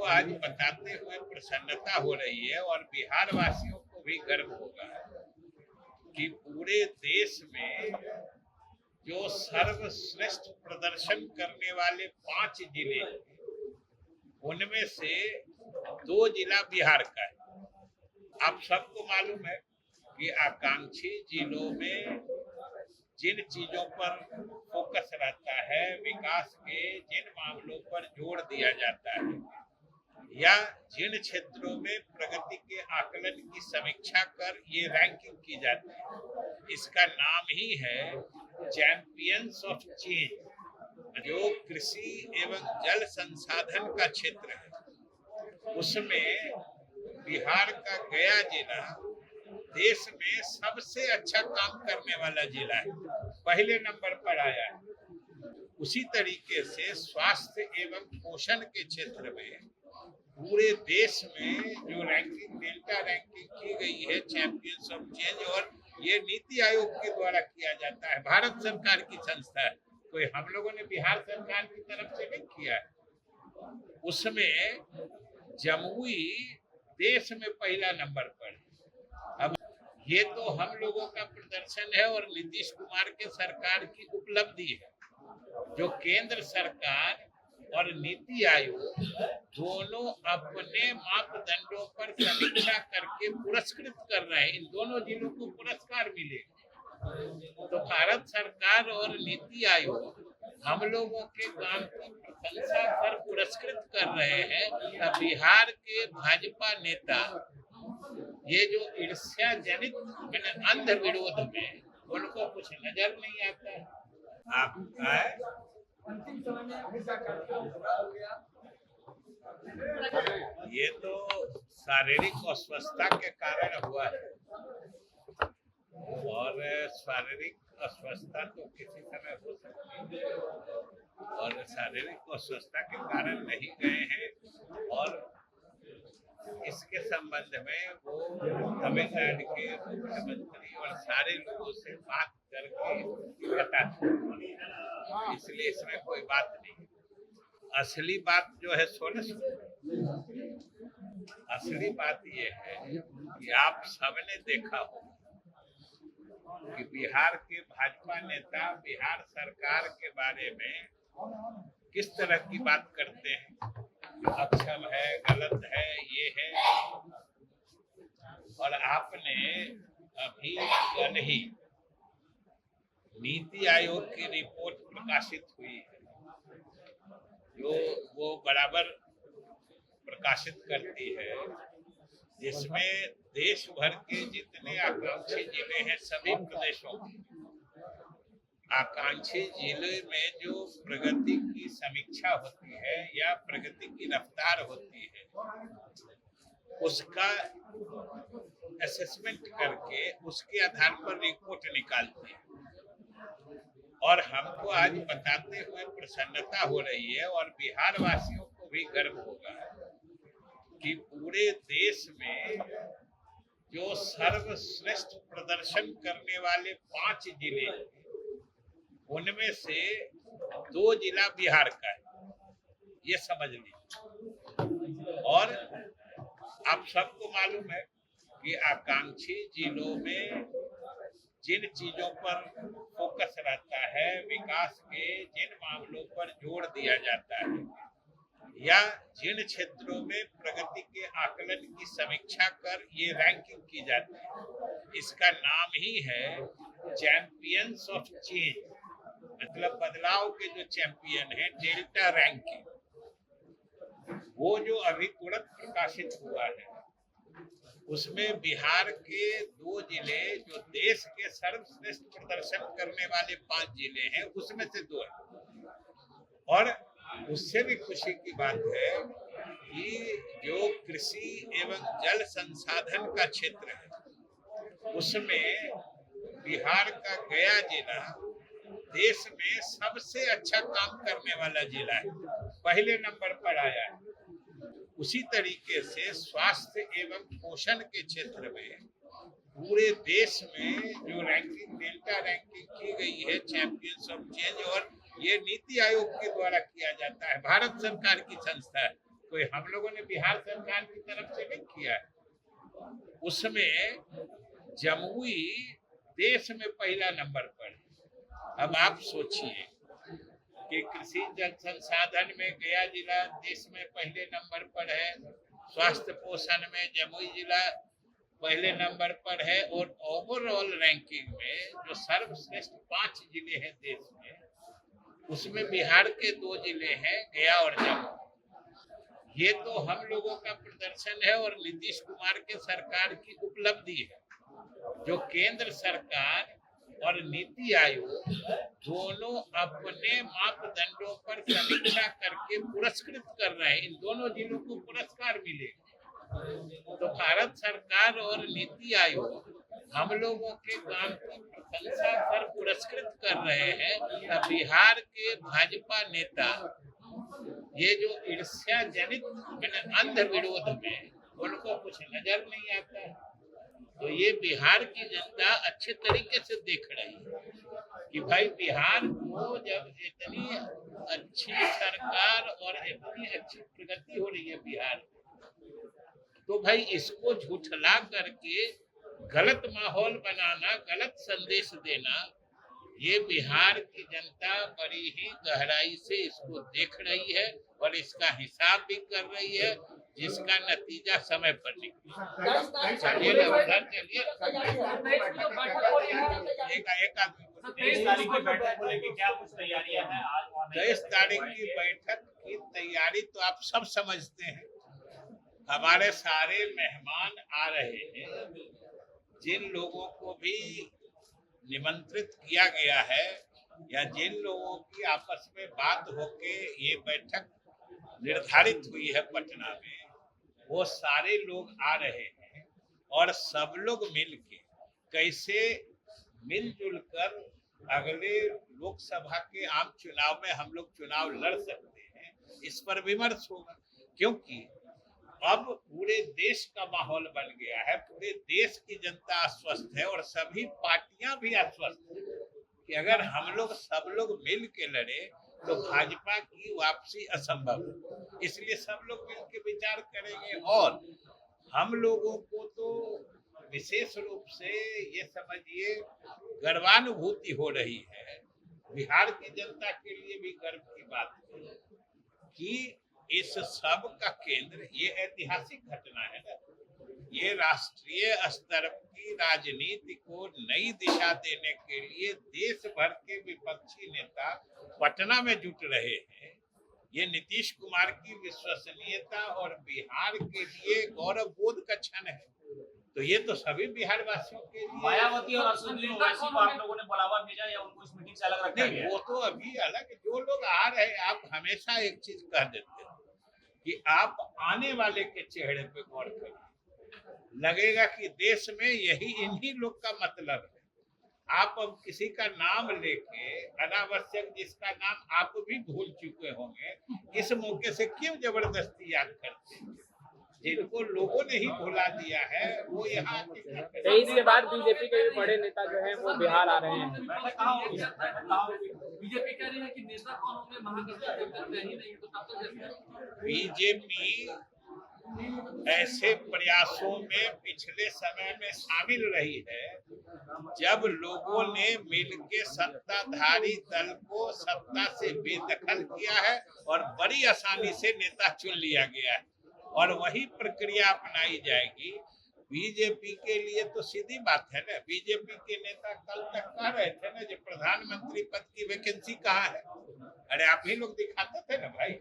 आज बताते हुए प्रसन्नता हो रही है और बिहार वासियों को भी गर्व होगा कि पूरे देश में जो सर्वश्रेष्ठ प्रदर्शन करने वाले 5 जिले, उनमें से 2 जिला बिहार का है। आप सबको मालूम है कि आकांक्षी जिलों में जिन चीजों पर फोकस रहता है, विकास के जिन मामलों पर जोर दिया जाता है, या जिन क्षेत्रों में प्रगति के आकलन की समीक्षा कर ये रैंकिंग की जाती है, इसका नाम ही है चैंपियंस ऑफ चेंज। जो कृषि एवं जल संसाधन का क्षेत्र है, उसमें बिहार का गया जिला देश में सबसे अच्छा काम करने वाला जिला है, पहले नंबर पर आया है। उसी तरीके से स्वास्थ्य एवं पोषण के क्षेत्र में पूरे देश में जो रैंकिंग, डेल्टा रैंकिंग की गई है चैंपियंस ऑफ चेंज, और ये नीति आयोग के द्वारा किया जाता है, भारत सरकार की संस्था है, कोई हम लोगों ने बिहार सरकार की तरफ से नहीं किया है। उसमें जमुई देश में पहला नंबर पर है। अब ये तो हम लोगों का प्रदर्शन है और नीतीश कुमार के सरकार की उपलब्धि है, जो केंद्र सरकार और नीति आयोग दोनों अपने मापदंडों पर समीक्षा करके पुरस्कृत कर रहे हैं। इन दोनों जिलों को पुरस्कार मिलेगा। तो भारत सरकार और नीति आयोग हम लोगों के काम की प्रशंसा कर पुरस्कृत कर रहे हैं। बिहार के भाजपा नेता ये जो ईर्ष्या जनित अंध विरोध में उनको कुछ नजर नहीं आता है। आप ये तो शारीरिक अस्वस्थता के कारण हुआ है, और शारीरिक अस्वस्थता तो किसी समय हो सकती है, और शारीरिक अस्वस्थता के कारण नहीं गए हैं। और इसके संबंध में वो तमिलनाडु के मुख्यमंत्री और सारे लोगों से बात करके बताते, इसलिए इसमें कोई बात नहीं। असली बात जो है असली बात ये है कि आप सबने देखा होगा कि बिहार के भाजपा नेता बिहार सरकार के बारे में किस तरह की बात करते हैं, अक्षम है, गलत है, ये है। और आपने अभी कल ही नीति आयोग की रिपोर्ट प्रकाशित हुई है, जो वो बराबर प्रकाशित करती है, जिसमें देश भर के जितने आकांक्षी जिले हैं, सभी प्रदेशों में आकांक्षी जिले में जो प्रगति की समीक्षा होती है या प्रगति की रफ्तार होती है, उसका असेसमेंट करके उसके आधार पर रिपोर्ट निकालती है। और हमको आज बताते हुए प्रसन्नता हो रही है और बिहार वासियों को भी गर्व होगा कि पूरे देश में जो सर्वश्रेष्ठ प्रदर्शन करने वाले 5 जिले, उनमें से 2 जिला बिहार का है, ये समझ लीजिए। और आप सबको मालूम है कि आकांक्षी जिलों में जिन चीजों पर फोकस रहता है, विकास के जिन मामलों पर जोर दिया जाता है, या जिन क्षेत्रों में प्रगति के आकलन की समीक्षा कर ये रैंकिंग की जाती है, इसका नाम ही है चैंपियंस ऑफ चेंज। मतलब बदलाव के जो चैंपियन है, डेल्टा रैंकिंग, वो जो अभी तुरंत प्रकाशित हुआ है, उसमें बिहार के 2 जिले जो देश के सर्वश्रेष्ठ प्रदर्शन करने वाले 5 जिले हैं, उसमें से 2 है। और उससे भी खुशी की बात है कि जो कृषि एवं जल संसाधन का क्षेत्र है, उसमें बिहार का गया जिला देश में सबसे अच्छा काम करने वाला जिला है, पहले नंबर पर आया है। उसी तरीके से स्वास्थ्य एवं पोषण के क्षेत्र में पूरे देश में जो रैंकिंग, डेल्टा रैंकिंग की गई है चैंपियंस ऑफ चेंज, और ये नीति आयोग के द्वारा किया जाता है, भारत सरकार की संस्था है, कोई हम लोगों ने बिहार सरकार की तरफ से नहीं किया है। उसमें जमुई देश में पहला नंबर पर है। अब आप सोचिए कि कृषि जल संसाधन में गया जिला देश में पहले नंबर पर है, स्वास्थ्य पोषण में जमुई जिला पहले नंबर पर है, और ओवरऑल रैंकिंग में जो सर्वश्रेष्ठ 5 जिले हैं देश में, उसमें बिहार के 2 जिले हैं, गया और जमुई। ये तो हम लोगों का प्रदर्शन है और नीतीश कुमार के सरकार की उपलब्धि है, जो केंद्र सरकार और नीति आयोग दोनों अपने मापदंडों पर समीक्षा करके पुरस्कृत कर रहे हैं। इन दोनों जिलों को पुरस्कार मिलेगा। तो भारत सरकार और नीति आयोग हम लोगों के काम की प्रशंसा कर पुरस्कृत कर रहे हैं। बिहार के भाजपा नेता ये जो ईर्ष्या जनित अंध विरोध में उनको कुछ नजर नहीं आता है, तो ये बिहार की जनता अच्छे तरीके से देख रही है कि भाई बिहार को जब इतनी अच्छी सरकार और इतनी अच्छी प्रगति हो रही है बिहार, तो भाई इसको झूठला करके गलत माहौल बनाना, गलत संदेश देना, ये बिहार की जनता बड़ी ही गहराई से इसको देख रही है और इसका हिसाब भी कर रही है, जिसका नतीजा समय पर निकला। चलिए उधर चलिए। 23 तारीख की बैठक को लेकर क्या कुछ तैयारियां हैं? आज 23 तारीख की बैठक की तैयारी तो आप सब समझते हैं। हमारे सारे मेहमान आ रहे हैं, जिन लोगों को भी निमंत्रित किया गया है या जिन लोगों की आपस में बात होके ये बैठक निर्धारित हुई है पटना में, वो सारे लोग आ रहे हैं और सब लोग मिलके कैसे मिलजुल कर अगले लोकसभा के आम चुनाव में हम लोग चुनाव लड़ सकते हैं, इस पर विमर्श होगा। क्योंकि अब पूरे देश का माहौल बन गया है, पूरे देश की जनता आश्वस्त है और सभी पार्टियां भी आश्वस्त है कि अगर हम लोग सब लोग मिल के लड़े तो भाजपा की वापसी असंभव है। इसलिए सब लोग मिल के विचार करेंगे और हम लोगों को तो विशेष रूप से ये समझिए गर्वानुभूति हो रही है, बिहार की जनता के लिए भी गर्व की बात है कि इस सब का केंद्र ये ऐतिहासिक घटना है ना, ये राष्ट्रीय स्तर की राजनीति को नई दिशा देने के लिए देश भर के विपक्षी नेता पटना में जुट रहे हैं। ये नीतीश कुमार की विश्वसनीयता और बिहार के लिए गौरव बोध का क्षण है। तो ये तो सभी बिहार वासियों के लिए। मायावती और असदुद्दीन ओवैसी को आप लोगों ने बुलावा भेजा या उनको इस मीटिंग से अलग रखा गया? नहीं, वो तो अभी अलग। जो लोग आ रहे हैं, आप हमेशा एक चीज कह देते हैं कि आप आने वाले के चेहरे पे गौर करिए, लगेगा कि देश में यही इन्हीं लोग का मतलब है। आप अब किसी का नाम लेके अनावश्यक, जिसका नाम आप भी भूल चुके होंगे, इस मौके से क्यों जबरदस्ती याद करते हैं? जिनको लोगों ने ही भुला दिया है वो यहाँ। 23 के बाद बीजेपी के भी बड़े नेता जो हैं वो बिहार आ रहे हैं। बीजेपी कह रही है कि नेता कौन होंगे, महागठबंधन ही नहीं, तो तब तक बीजेपी ऐसे प्रयासों में पिछले समय में शामिल रही है जब लोगों ने मिलकर सत्ताधारी दल को सत्ता से बेदखल किया है और बड़ी आसानी से नेता चुन लिया गया है, और वही प्रक्रिया अपनाई जाएगी। बीजेपी के लिए तो सीधी बात है ना। बीजेपी के नेता कल तक कह रहे थे ना, जो प्रधानमंत्री पद की वैकेंसी कहाँ है। अरे आप ही लोग दिखाते थे ना भाई,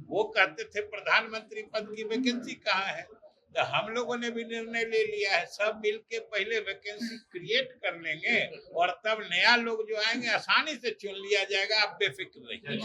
वो कहते थे प्रधानमंत्री पद की वैकेंसी कहाँ है। तो हम लोगों ने भी निर्णय ले लिया है, सब मिलके पहले वैकेंसी क्रिएट कर लेंगे और तब नया लोग जो आएंगे आसानी से चुन लिया जाएगा। आप बेफिक्र रहिए।